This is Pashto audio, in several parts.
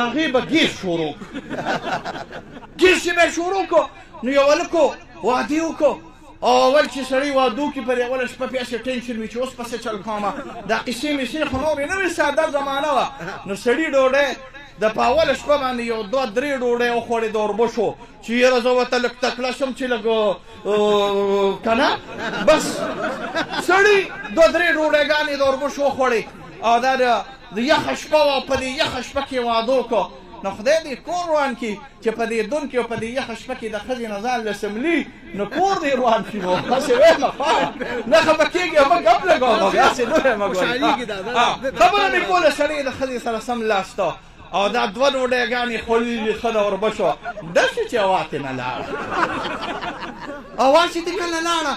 هغې به ګیس شروع ګیس چې به شروع کړو نو یو هلک واده وکړو او اول چې سړی واده وکړي پر اوله شپه پې هسې ټینشن وي چې اوس پسې چل کومه دا قیسې میسې خو نورې نه وې ساده زمانه وه نو سړي ډوډۍ د په اوله شپه باندې یو دوه درې ډوډۍ وخوړې د اوربشو چې یاره زه ورته لږ تکړه شم چې لږ که نه بس سړي دوه درې ډوډۍ د اوربشو وخوړې او دا د یخه شپه وه په دې یخه شپه کې واده وکړو نو خدای دې کور روان کړي چې په دې دون کې او په دې یخه شپه کې د ښځې نه ځان لسملي نو کور دې روان کړي نو هسې وایم نه خفه کېږي مه ګپ لګوم هسې نه وایم خبره مې کوله سړی د ښځې سره سم لاسته او دا دوه ډوډۍ خوړلي ښه د اوربشو داسې چې هوا ترې نه لاړه هوا چې دې کله لاړه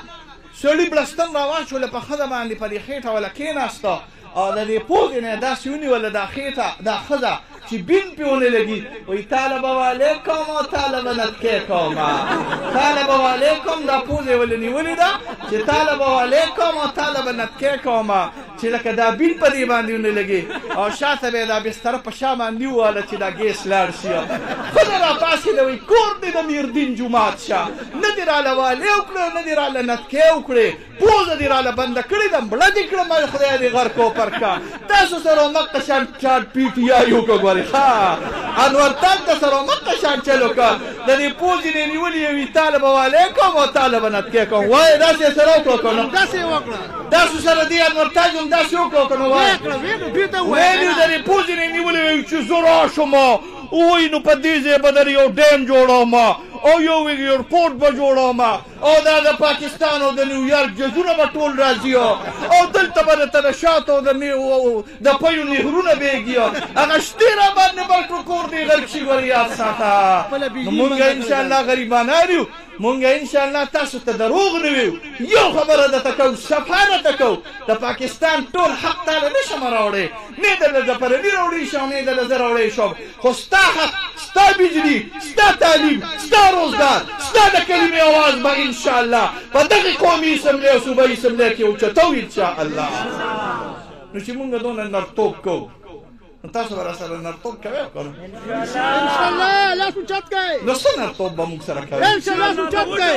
سړي بړستن راواچوله په ښځه باندې په دې خېټه وله کېناسته او د دې پوزې نه یې داسې ونیوله دا خېټه دا ښځه چې بین پې ونه لګي وایي تاله به وعلیکم او تاله به نتکې کومه تاله به وعلیکم دا پوزه یې ولې نیولې ده چې تاله به وعلیکم او تاله به نتکې کومه چې لکه دا بین په دې باندې ونه لګي او شاته به یې دا بستره په شا باندې وواله چې دا ګیس لاړ شي ښځه راپاڅېده وایي کور دې د میردین جومات شه نه دې راله والې وکړې نه دې راله نتکې وکړې پوزه دې راله بنده کړې ده مړه دې کړم خدای دې غرق وپرکه تاسو سره مقه شان چاټ پي ټي آی وکړه ګورې ښه انور تاک ته سره مقه شان چل وکړه د دې پوزې نه یې نیولي یې وي تاله به وعلیکم او تاله به نتکې کوم وایه داسې یې سره وکړه که نه داسې یې وکړه تاسو سره دې انور تاج هم داسې وکړه که نه وایه ویلي د دې پوزې نه یې نیولي وي چې زه راشم وایي نو په دې ځای به در یو ډیم جوړوم او یو ایرپورټ به جوړوم او دا د پاکستان او د نیویارک جزونه به ټول راځي او دلته به درته د شاتو او د پیو نهرونه بېږي هغه شتې را باندې بل کړو کور دې غرق شي ګورې یاد ساته نو مونږ انشاءالله غریبانان یو مونږ انشاءالله تاسو ته دروغ نه ویو یو خبره درته کوو صفا درته کوو د پاکستان ټول حق تاله نه شم راوړی نه درله زه پرني راوړی شم نه درله زه راوړی شم خو ستا حق ستا بجلي ستا تعلیم ستا روزګار ستا د کلمې اواز به انشاءالله په دغې قومي اسمبلۍ او صوبایي اسمبلۍ کې اوچتو انشاءالله نو چې مونږ دونه نرتوب کوو نو تاسو به راسره نرتوب کوئ او که نه انشاءالله لاس اوچت کړئ نو څه نرتوب به مونږ سره کوئ انشاءالله لاس اوچت کړئ